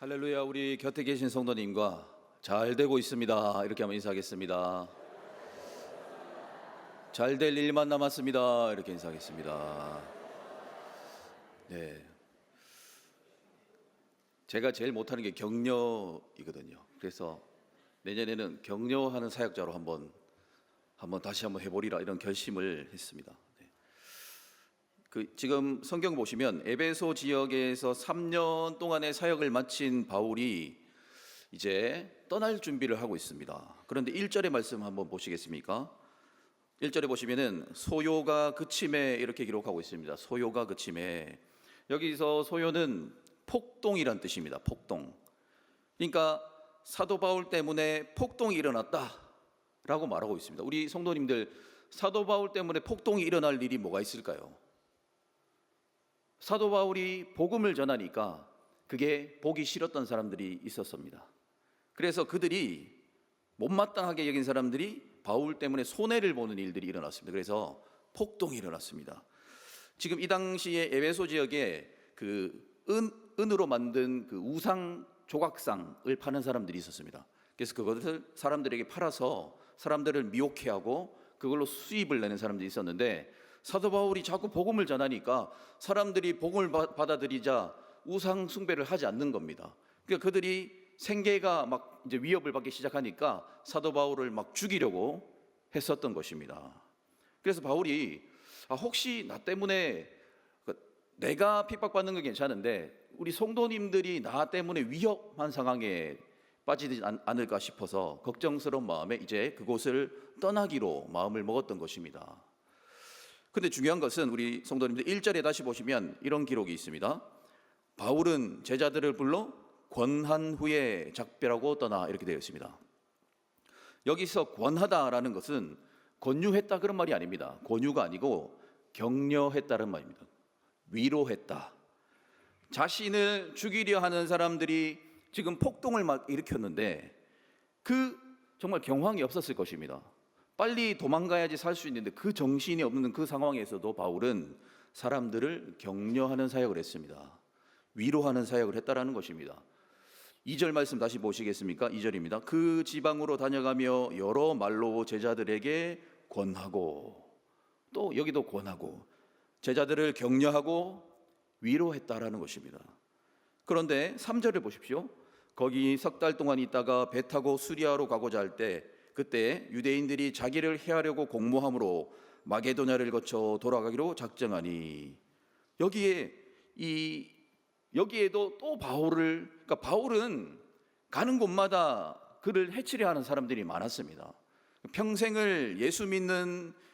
할렐루야. 우리 곁에 계신 성도님과 잘 되고 있습니다 이렇게 한번 인사하겠습니다. 잘 될 일만 남았습니다 이렇게 인사하겠습니다. 네, 제가 제일 못하는 게 격려이거든요. 그래서 내년에는 격려하는 사역자로 한번 다시 한번 해보리라 이런 결심을 했습니다. 지금 성경 보시면 에베소 지역에서 3년 동안의 사역을 마친 바울이 이제 떠날 준비를 하고 있습니다. 그런데 1절의 말씀 한번 보시겠습니까? 1절에 보시면은 소요가 그침에 이렇게 기록하고 있습니다. 소요가 그침에. 여기서 소요는 폭동이란 뜻입니다. 폭동. 그러니까 사도 바울 때문에 폭동이 일어났다라고 말하고 있습니다. 우리 성도님들, 사도 바울 때문에 폭동이 일어날 일이 뭐가 있을까요? 사도 바울이 복음을 전하니까 그게 보기 싫었던 사람들이 있었습니다. 그래서 그들이 못마땅하게 여긴 사람들이 바울 때문에 손해를 보는 일들이 일어났습니다. 그래서 폭동이 일어났습니다. 지금 이 당시에 에베소 지역에 은으로 만든 우상 조각상을 파는 사람들이 있었습니다. 그래서 그것을 사람들에게 팔아서 사람들을 미혹해하고 그걸로 수입을 내는 사람들이 있었는데, 사도 바울이 자꾸 복음을 전하니까 사람들이 복음을 받아들이자 우상 숭배를 하지 않는 겁니다. 그러니까 그들이 생계가 막 이제 위협을 받기 시작하니까 사도 바울을 막 죽이려고 했었던 것입니다. 그래서 바울이 혹시 나 때문에 내가 핍박받는 건 괜찮은데 우리 성도님들이 나 때문에 위험한 상황에 빠지지 않을까 싶어서 걱정스러운 마음에 이제 그곳을 떠나기로 마음을 먹었던 것입니다. 근데 중요한 것은 우리 성도님들 1절에 다시 보시면 이런 기록이 있습니다. 바울은 제자들을 불러 권한 후에 작별하고 떠나 이렇게 되어 있습니다. 여기서 권하다라는 것은 권유했다 그런 말이 아닙니다. 권유가 아니고 격려했다는 말입니다. 위로했다. 자신을 죽이려 하는 사람들이 지금 폭동을 막 일으켰는데 정말 경황이 없었을 것입니다. 빨리 도망가야지 살 수 있는데 그 정신이 없는 그 상황에서도 바울은 사람들을 격려하는 사역을 했습니다. 위로하는 사역을 했다라는 것입니다. 2절 말씀 다시 보시겠습니까? 2절입니다. 그 지방으로 다녀가며 여러 말로 제자들에게 권하고, 또 여기도 권하고 제자들을 격려하고 위로했다라는 것입니다. 그런데 3절을 보십시오. 거기 석 달 동안 있다가 배 타고 수리아로 가고자 할 때 그때 유대인들이 자기를 해하려고 공모함으로 마게도냐를 거쳐 돌아가기로 작정하니, 여기에도 또 그러니까 바울은 가는 곳마다 그를 해치려 하는 사람들이 많았습니다. 평생을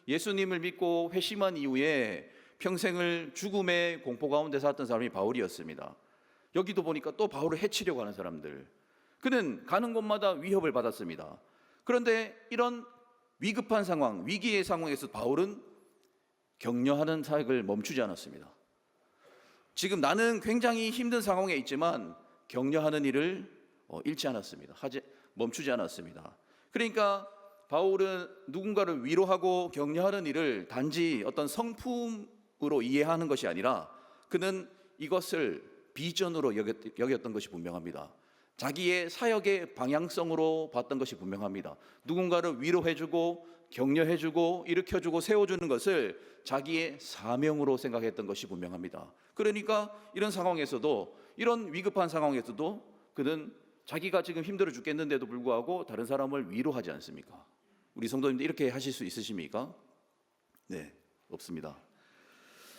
예수님을 믿고 회심한 이후에 평생을 죽음의 공포 가운데 살았던 사람이 바울이었습니다. 여기도 보니까 또 바울을 해치려고 하는 사람들, 그는 가는 곳마다 위협을 받았습니다. 그런데 이런 위급한 상황, 위기의 상황에서 바울은 격려하는 사역을 멈추지 않았습니다. 지금 나는 굉장히 힘든 상황에 있지만 격려하는 일을 멈추지 않았습니다. 그러니까 바울은 누군가를 위로하고 격려하는 일을 단지 어떤 성품으로 이해하는 것이 아니라 그는 이것을 비전으로 여겼던 것이 분명합니다. 자기의 사역의 방향성으로 봤던 것이 분명합니다. 누군가를 위로해주고 격려해주고 일으켜주고 세워주는 것을 자기의 사명으로 생각했던 것이 분명합니다. 그러니까 이런 상황에서도, 이런 위급한 상황에서도 그는 자기가 지금 힘들어 죽겠는데도 불구하고 다른 사람을 위로하지 않습니까? 우리 성도님들 이렇게 하실 수 있으십니까? 네, 없습니다.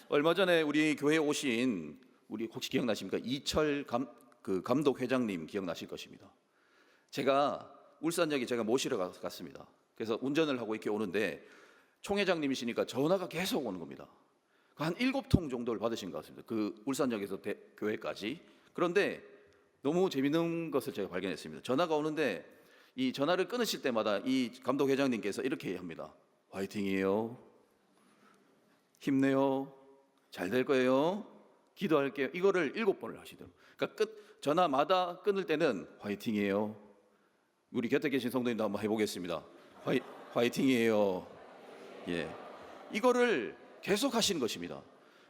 얼마 전에 우리 교회에 오신, 우리 혹시 기억나십니까? 이철 감독 회장님 기억나실 것입니다. 제가 울산역에 모시러 갔습니다. 그래서 운전을 하고 이렇게 오는데 총회장님이시니까 전화가 계속 오는 겁니다. 한 7통 정도를 받으신 것 같습니다. 그 울산역에서 교회까지. 그런데 너무 재밌는 것을 제가 발견했습니다. 전화가 오는데 이 전화를 끊으실 때마다 이 감독 회장님께서 이렇게 합니다. 화이팅이에요. 힘내요. 잘 될 거예요. 기도할게요. 이거를 7번을 하시더라고요. 그러니까 전화마다 끊을 때는 화이팅이에요. 우리 곁에 계신 성도님도 한번 해보겠습니다. 화이팅이에요. 예, 이거를 계속 하시는 것입니다.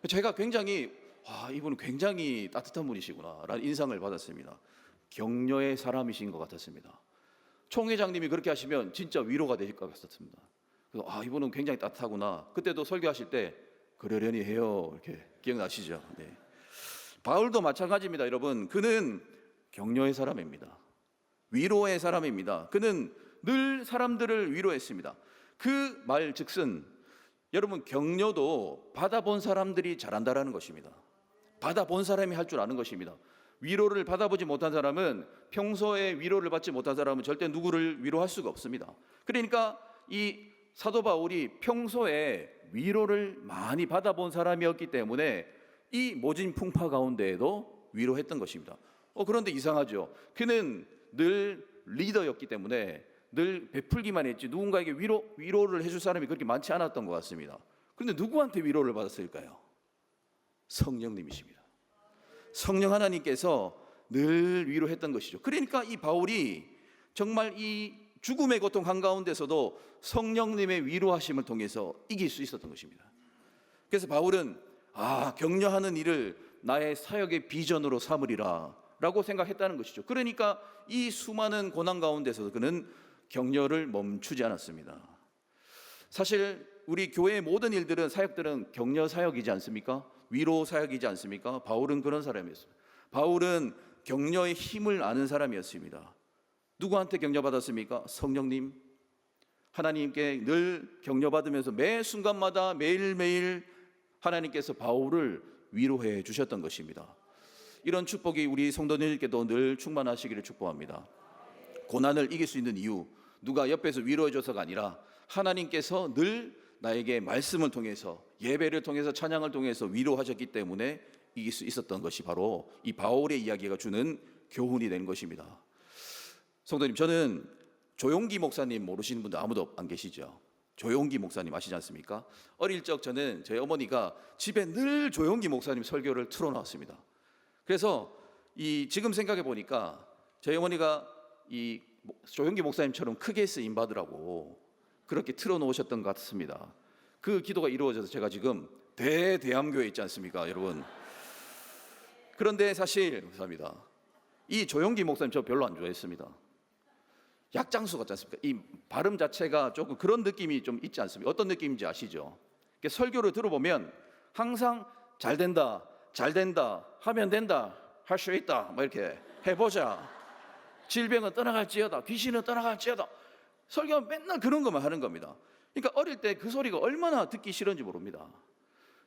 제가 굉장히 이분은 굉장히 따뜻한 분이시구나 라는 인상을 받았습니다. 격려의 사람이신 것 같았습니다. 총회장님이 그렇게 하시면 진짜 위로가 되실 것 같았습니다. 그래서 이분은 굉장히 따뜻하구나. 그때도 설교하실 때 그러려니 해요. 이렇게 기억나시죠? 네. 바울도 마찬가지입니다, 여러분. 그는 격려의 사람입니다. 위로의 사람입니다. 그는 늘 사람들을 위로했습니다. 그 말 즉슨 여러분, 격려도 받아본 사람들이 잘한다라는 것입니다. 받아본 사람이 할 줄 아는 것입니다. 위로를 받아보지 못한 사람은, 평소에 위로를 받지 못한 사람은 절대 누구를 위로할 수가 없습니다. 그러니까 이 사도 바울이 평소에 위로를 많이 받아본 사람이었기 때문에 이 모진 풍파 가운데에도 위로했던 것입니다. 그런데 이상하죠. 그는 늘 리더였기 때문에 늘 베풀기만 했지 누군가에게 위로를 해줄 사람이 그렇게 많지 않았던 것 같습니다. 그런데 누구한테 위로를 받았을까요? 성령님이십니다. 성령 하나님께서 늘 위로했던 것이죠. 그러니까 이 바울이 정말 이 죽음의 고통 한가운데서도 성령님의 위로하심을 통해서 이길 수 있었던 것입니다. 그래서 바울은 격려하는 일을 나의 사역의 비전으로 삼으리라 라고 생각했다는 것이죠. 그러니까 이 수많은 고난 가운데서도 그는 격려를 멈추지 않았습니다. 사실 우리 교회의 모든 일들은, 사역들은 격려 사역이지 않습니까? 위로 사역이지 않습니까? 바울은 그런 사람이었습니다. 바울은 격려의 힘을 아는 사람이었습니다. 누구한테 격려받았습니까? 성령님, 하나님께 늘 격려받으면서 매 순간마다 매일매일 하나님께서 바울을 위로해 주셨던 것입니다. 이런 축복이 우리 성도님들께도 늘 충만하시기를 축복합니다. 고난을 이길 수 있는 이유, 누가 옆에서 위로해 줘서가 아니라 하나님께서 늘 나에게 말씀을 통해서, 예배를 통해서, 찬양을 통해서 위로하셨기 때문에 이길 수 있었던 것이 바로 이 바울의 이야기가 주는 교훈이 된 것입니다. 성도님, 저는 조용기 목사님 모르시는 분들 아무도 안 계시죠? 조용기 목사님 아시지 않습니까? 어릴 적 저는 저희 어머니가 집에 늘 조용기 목사님 설교를 틀어놨습니다. 그래서 지금 생각해 보니까 저희 어머니가 이 조용기 목사님처럼 크게 쓰임 받으라고 그렇게 틀어놓으셨던 것 같습니다. 그 기도가 이루어져서 제가 지금 대대암교회 있지 않습니까, 여러분? 그런데 사실 감사합니다. 이 조용기 목사님 저 별로 안 좋아했습니다. 약장수 같지 않습니까? 이 발음 자체가 조금 그런 느낌이 좀 있지 않습니까? 어떤 느낌인지 아시죠? 설교를 들어보면 항상 잘 된다, 하면 된다, 할 수 있다, 이렇게 해보자, 질병은 떠나갈지어다, 귀신은 떠나갈지어다, 설교는 맨날 그런 것만 하는 겁니다. 그러니까 어릴 때 그 소리가 얼마나 듣기 싫은지 모릅니다.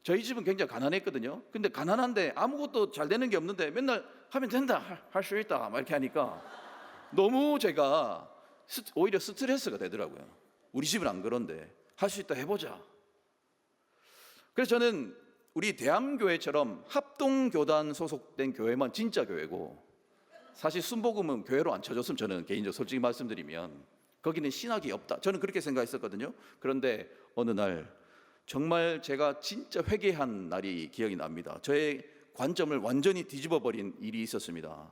저희 집은 굉장히 가난했거든요. 근데 가난한데 아무것도 잘 되는 게 없는데 맨날 하면 된다, 할 수 있다, 이렇게 하니까 너무 제가 오히려 스트레스가 되더라고요. 우리 집은 안 그런데 할 수 있다, 해보자. 그래서 저는 우리 대암교회처럼 합동교단 소속된 교회만 진짜 교회고, 사실 순복음은 교회로 안 쳐줬으면, 저는 개인적으로 솔직히 말씀드리면 거기는 신학이 없다, 저는 그렇게 생각했었거든요. 그런데 어느 날 정말 제가 진짜 회개한 날이 기억이 납니다. 저의 관점을 완전히 뒤집어 버린 일이 있었습니다.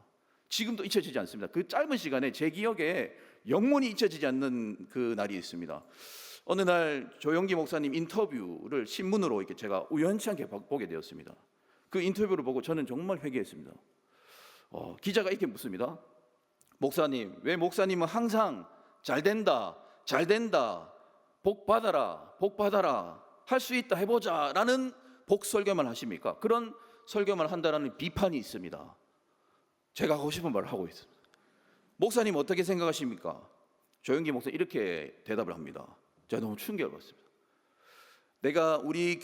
지금도 잊혀지지 않습니다. 그 짧은 시간에 제 기억에 영원히 잊혀지지 않는 그 날이 있습니다. 어느 날 조용기 목사님 인터뷰를 신문으로 이렇게 제가 우연치 않게 보게 되었습니다. 그 인터뷰를 보고 저는 정말 회개했습니다. 기자가 이렇게 묻습니다. 목사님, 왜 목사님은 항상 잘 된다, 복 받아라, 할 수 있다, 해보자 라는 복 설교만 하십니까? 그런 설교만 한다라는 비판이 있습니다. 제가 하고 싶은 말을 하고 있습니다. 목사님 어떻게 생각하십니까? 조용기 목사님 이렇게 대답을 합니다. 제가 너무 충격을 받습니다. 제가 우리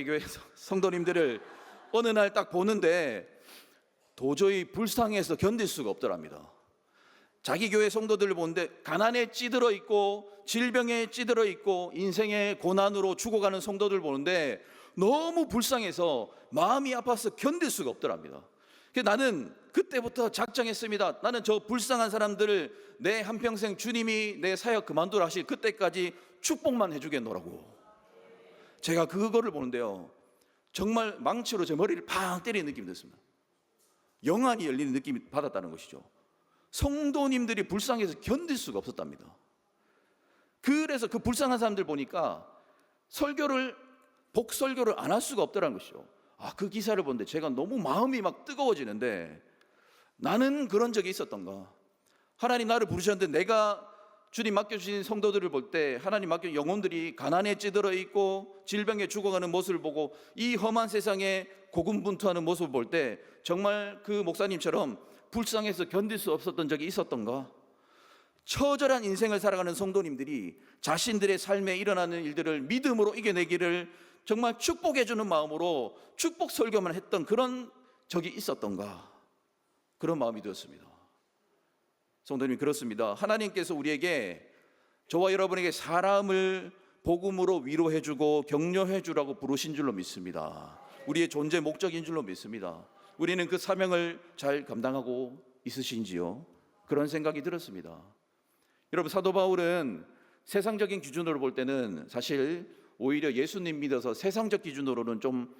교회 성도님들을 어느 날 딱 보는데 도저히 불쌍해서 견딜 수가 없더랍니다. 자기 교회 성도들을 보는데 가난에 찌들어 있고 질병에 찌들어 있고 인생의 고난으로 죽어가는 성도들 보는데 너무 불쌍해서 마음이 아파서 견딜 수가 없더랍니다. 나는 그때부터 작정했습니다. 나는 저 불쌍한 사람들을 내 한평생 주님이 내 사역 그만두라 하실 그때까지 축복만 해주겠노라고. 제가 그거를 보는데요, 정말 망치로 제 머리를 팡 때리는 느낌이 들었습니다. 영안이 열리는 느낌이 받았다는 것이죠. 성도님들이 불쌍해서 견딜 수가 없었답니다. 그래서 그 불쌍한 사람들 보니까 복설교를 안 할 수가 없더라는 것이죠. 그 기사를 보는데 제가 너무 마음이 막 뜨거워지는데, 나는 그런 적이 있었던가? 하나님 나를 부르셨는데 내가 주님 맡겨주신 성도들을 볼 때 하나님 맡겨 영혼들이 가난에 찌들어 있고 질병에 죽어가는 모습을 보고 이 험한 세상에 고군분투하는 모습을 볼 때 정말 그 목사님처럼 불쌍해서 견딜 수 없었던 적이 있었던가? 처절한 인생을 살아가는 성도님들이 자신들의 삶에 일어나는 일들을 믿음으로 이겨내기를 정말 축복해주는 마음으로 축복 설교만 했던 그런 적이 있었던가? 그런 마음이 들었습니다. 성도님, 그렇습니다. 하나님께서 우리에게, 저와 여러분에게 사람을 복음으로 위로해주고 격려해주라고 부르신 줄로 믿습니다. 우리의 존재 목적인 줄로 믿습니다. 우리는 그 사명을 잘 감당하고 있으신지요? 그런 생각이 들었습니다. 여러분, 사도 바울은 세상적인 기준으로 볼 때는 사실 오히려 예수님 믿어서 세상적 기준으로는 좀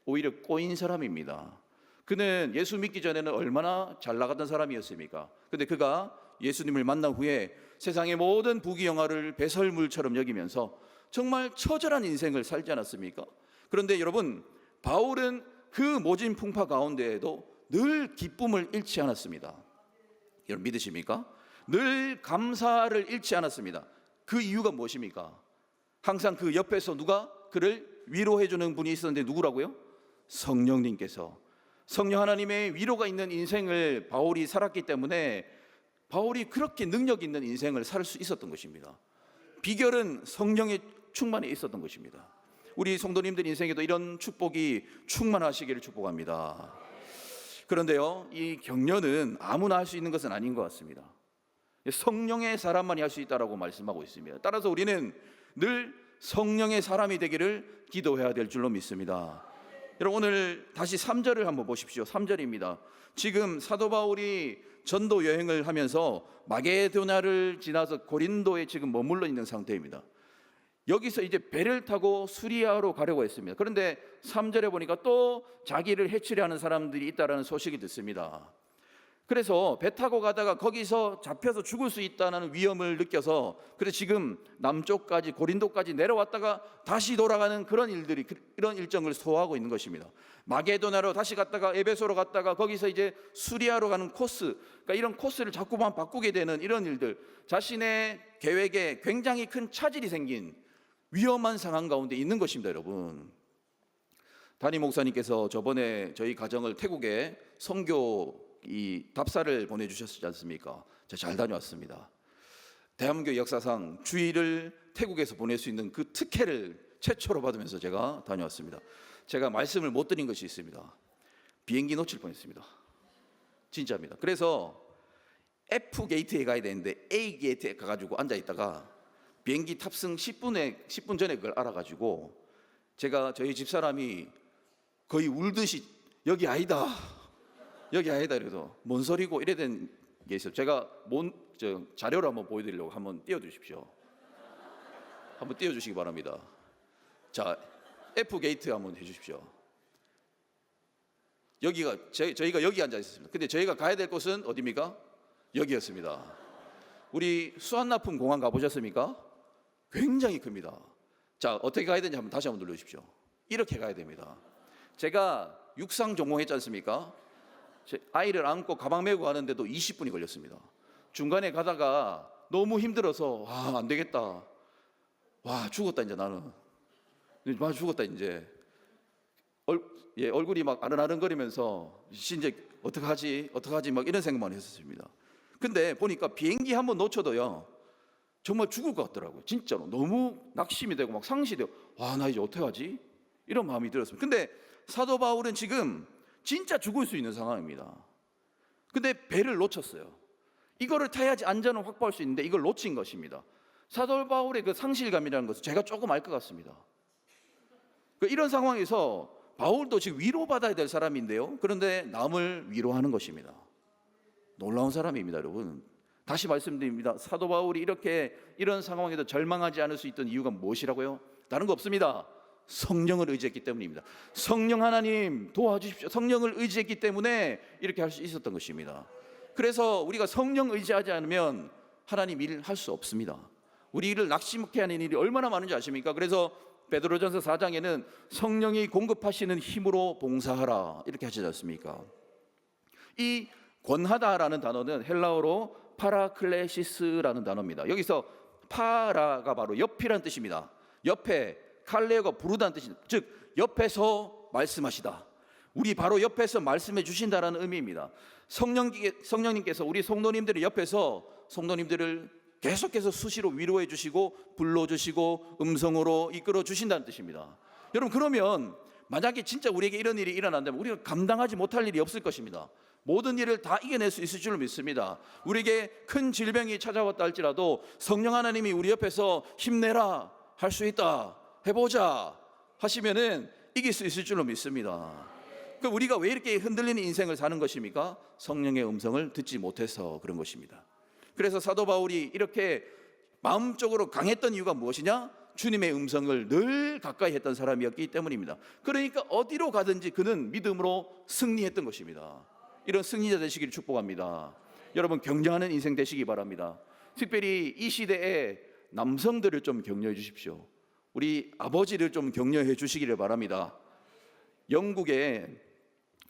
오히려 꼬인 사람입니다. 그는 예수 믿기 전에는 얼마나 잘 나가던 사람이었습니까? 근데 그가 예수님을 만난 후에 세상의 모든 부귀영화를 배설물처럼 여기면서 정말 처절한 인생을 살지 않았습니까? 그런데 여러분, 바울은 그 모진 풍파 가운데에도 늘 기쁨을 잃지 않았습니다. 여러분 믿으십니까? 늘 감사를 잃지 않았습니다. 그 이유가 무엇입니까? 항상 그 옆에서 누가 그를 위로해 주는 분이 있었는데 누구라고요? 성령님께서. 성령 하나님의 위로가 있는 인생을 바울이 살았기 때문에 바울이 그렇게 능력 있는 인생을 살 수 있었던 것입니다. 비결은 성령의 충만에 있었던 것입니다. 우리 성도님들 인생에도 이런 축복이 충만하시기를 축복합니다. 그런데요, 이 격려는 아무나 할 수 있는 것은 아닌 것 같습니다. 성령의 사람만이 할 수 있다라고 말씀하고 있습니다. 따라서 우리는 늘 성령의 사람이 되기를 기도해야 될 줄로 믿습니다. 여러분, 오늘 다시 3절을 한번 보십시오. 3절입니다. 지금 사도 바울이 전도 여행을 하면서 마게도냐를 지나서 고린도에 지금 머물러 있는 상태입니다. 여기서 이제 배를 타고 수리아로 가려고 했습니다. 그런데 3절에 보니까 또 자기를 해치려 하는 사람들이 있다는 소식이 듣습니다. 그래서 배 타고 가다가 거기서 잡혀서 죽을 수 있다는 위험을 느껴서 그래서 지금 남쪽까지 고린도까지 내려왔다가 다시 돌아가는 그런 일들이, 이런 일정을 소화하고 있는 것입니다. 마게도냐로 다시 갔다가 에베소로 갔다가 거기서 이제 수리아로 가는 코스, 그러니까 이런 코스를 자꾸만 바꾸게 되는 이런 일들, 자신의 계획에 굉장히 큰 차질이 생긴 위험한 상황 가운데 있는 것입니다. 여러분, 담임 목사님께서 저번에 저희 가정을 태국에 선교 이 답사를 보내주셨지 않습니까? 제가 잘 다녀왔습니다. 대한민국 역사상 주일을 태국에서 보낼 수 있는 그 특혜를 최초로 받으면서 제가 다녀왔습니다. 제가 말씀을 못 드린 것이 있습니다. 비행기 놓칠 뻔했습니다. 진짜입니다. 그래서 F 게이트에 가야 되는데 A 게이트에 가가지고 앉아 있다가 비행기 탑승 10분 전에 그걸 알아가지고 제가 저희 집사람이 거의 울듯이 여기 아니다 그래서 뭔 소리고 이래 된 게 있어요. 제가 자료를 한번 보여드리려고 한번 띄워주십시오. 한번 띄워주시기 바랍니다. 자, F 게이트 한번 해주십시오. 여기가 저희가 여기 앉아 있었습니다. 근데 저희가 가야 될 곳은 어디입니까? 여기였습니다. 우리 수완나품 공항 가보셨습니까? 굉장히 큽니다. 자, 어떻게 가야 되는지 다시 한번 눌러주십시오. 이렇게 가야 됩니다. 제가 육상 전공했지 않습니까? 아이를 안고 가방 메고 가는데도 20분이 걸렸습니다. 중간에 가다가 너무 힘들어서 안 되겠다. 죽었다 이제 나는. 죽었다 이제. 얼굴이 막 아른아른거리면서 이제 어떡하지 막 이런 생각만 했었습니다. 근데 보니까 비행기 한번 놓쳐도요 정말 죽을 것 같더라고요. 진짜로 너무 낙심이 되고 막 상실이 되고 나 이제 어떡하지? 이런 마음이 들었습니다. 근데 사도 바울은 지금 진짜 죽을 수 있는 상황입니다. 근데 배를 놓쳤어요. 이거를 타야지 안전을 확보할 수 있는데 이걸 놓친 것입니다. 사도 바울의 그 상실감이라는 것을 제가 조금 알 것 같습니다. 이런 상황에서 바울도 지금 위로받아야 될 사람인데요, 그런데 남을 위로하는 것입니다. 놀라운 사람입니다. 여러분, 다시 말씀드립니다. 사도 바울이 이런 상황에도 절망하지 않을 수 있던 이유가 무엇이라고요? 다른 거 없습니다. 성령을 의지했기 때문입니다. 성령 하나님 도와주십시오. 성령을 의지했기 때문에 이렇게 할 수 있었던 것입니다. 그래서 우리가 성령 의지하지 않으면 하나님 일을 할 수 없습니다. 우리 일을 낙심케 하는 일이 얼마나 많은지 아십니까? 그래서 베드로전서 4장에는 성령이 공급하시는 힘으로 봉사하라 이렇게 하지 않습니까? 이 권하다라는 단어는 헬라어로 파라클레시스라는 단어입니다. 여기서 파라가 바로 옆이라는 뜻입니다. 옆에, 칼레오가 부르다는 뜻입니다. 즉 옆에서 말씀하시다. 우리 바로 옆에서 말씀해 주신다라는 의미입니다. 성령님께서 우리 성도님들의 옆에서 성도님들을 계속해서 수시로 위로해 주시고 불러주시고 음성으로 이끌어 주신다는 뜻입니다. 여러분, 그러면 만약에 진짜 우리에게 이런 일이 일어난다면 우리가 감당하지 못할 일이 없을 것입니다. 모든 일을 다 이겨낼 수 있을 줄로 믿습니다. 우리에게 큰 질병이 찾아왔다 할지라도 성령 하나님이 우리 옆에서 힘내라, 할 수 있다, 해보자 하시면은 이길 수 있을 줄로 믿습니다. 그럼 우리가 왜 이렇게 흔들리는 인생을 사는 것입니까? 성령의 음성을 듣지 못해서 그런 것입니다. 그래서 사도 바울이 이렇게 마음적으로 강했던 이유가 무엇이냐? 주님의 음성을 늘 가까이 했던 사람이었기 때문입니다. 그러니까 어디로 가든지 그는 믿음으로 승리했던 것입니다. 이런 승리자 되시기를 축복합니다. 여러분, 격려하는 인생 되시기 바랍니다. 특별히 이 시대에 남성들을 좀 격려해 주십시오. 우리 아버지를 좀 격려해 주시기를 바랍니다. 영국에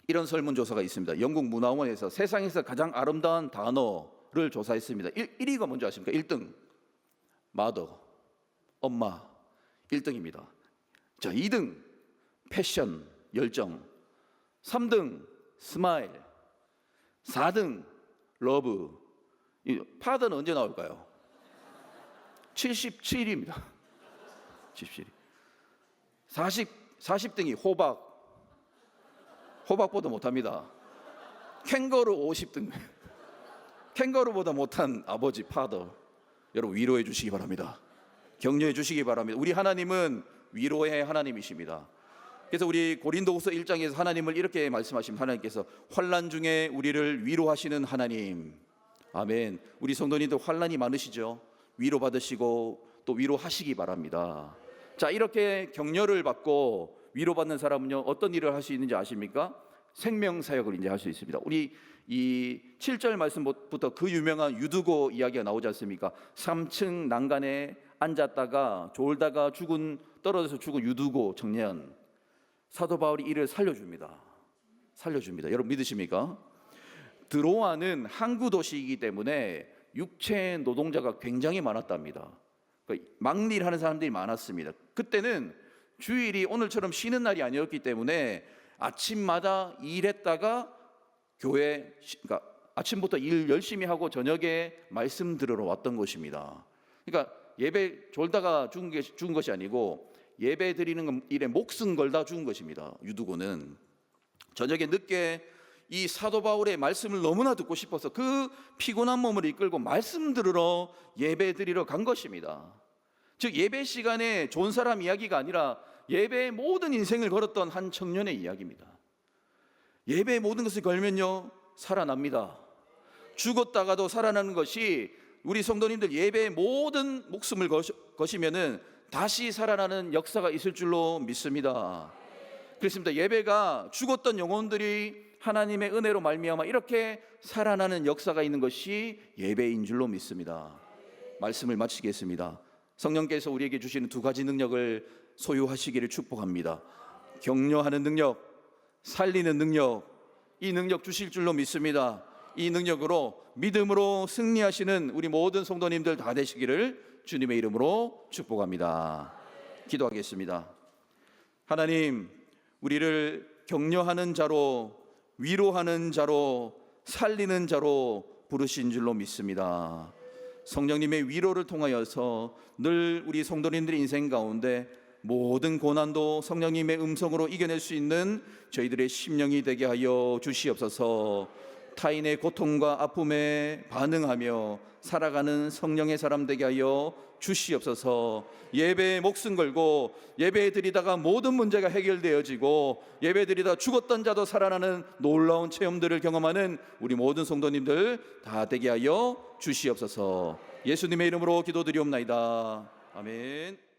이런 설문조사가 있습니다. 영국 문화원에서 세상에서 가장 아름다운 단어를 조사했습니다. 1위가 뭔지 아십니까? 1등 마더, 엄마, 1등입니다. 자, 2등 패션, 열정, 3등 스마일, 4등 러브. 파더는 언제 나올까요? 77입니다. 77. 40등이 호박. 호박보다 못합니다. 캥거루 50등. 캥거루보다 못한 아버지 파더. 여러분, 위로해 주시기 바랍니다. 격려해 주시기 바랍니다. 우리 하나님은 위로의 하나님이십니다. 그래서 우리 고린도후서 1장에서 하나님을 이렇게 말씀하십니다. 하나님께서 환난 중에 우리를 위로하시는 하나님. 아멘. 우리 성도님들 환난이 많으시죠? 위로받으시고 또 위로하시기 바랍니다. 자, 이렇게 격려를 받고 위로받는 사람은요, 어떤 일을 할 수 있는지 아십니까? 생명사역을 이제 할 수 있습니다. 우리 이 7절 말씀부터 그 유명한 유두고 이야기가 나오지 않습니까? 3층 난간에 앉았다가 졸다가 떨어져서 죽은 유두고 청년. 사도 바울이 이를 살려줍니다. 여러분, 믿으십니까? 드로아는 항구 도시이기 때문에 육체 노동자가 굉장히 많았답니다. 막일하는 사람들이 많았습니다. 그때는 주일이 오늘처럼 쉬는 날이 아니었기 때문에 아침마다 일했다가 교회, 그러니까 아침부터 일 열심히 하고 저녁에 말씀 들으러 왔던 것입니다. 그러니까 예배 졸다가 죽은 것이 아니고 예배 드리는 일에 목숨 걸다 죽은 것입니다. 유두고는 저녁에 늦게 이 사도 바울의 말씀을 너무나 듣고 싶어서 그 피곤한 몸을 이끌고 말씀 들으러 예배 드리러 간 것입니다. 즉, 예배 시간에 좋은 사람 이야기가 아니라 예배의 모든 인생을 걸었던 한 청년의 이야기입니다. 예배의 모든 것을 걸면요, 살아납니다. 죽었다가도 살아나는 것이 우리 성도님들 예배의 모든 목숨을 거시면은 다시 살아나는 역사가 있을 줄로 믿습니다. 그렇습니다. 예배가 죽었던 영혼들이 하나님의 은혜로 말미암아 이렇게 살아나는 역사가 있는 것이 예배인 줄로 믿습니다. 말씀을 마치겠습니다. 성령께서 우리에게 주시는 두 가지 능력을 소유하시기를 축복합니다. 격려하는 능력, 살리는 능력, 이 능력 주실 줄로 믿습니다. 이 능력으로 믿음으로 승리하시는 우리 모든 성도님들 다 되시기를 주님의 이름으로 축복합니다. 기도하겠습니다. 하나님, 우리를 격려하는 자로, 위로하는 자로, 살리는 자로 부르신 줄로 믿습니다. 성령님의 위로를 통하여서 늘 우리 성도님들의 인생 가운데 모든 고난도 성령님의 음성으로 이겨낼 수 있는 저희들의 심령이 되게 하여 주시옵소서. 타인의 고통과 아픔에 반응하며 살아가는 성령의 사람 되게 하여 주시옵소서. 예배에 목숨 걸고 예배 드리다가 모든 문제가 해결되어지고 예배 드리다 죽었던 자도 살아나는 놀라운 체험들을 경험하는 우리 모든 성도님들 다 되게 하여 주시옵소서. 예수님의 이름으로 기도드리옵나이다. 아멘.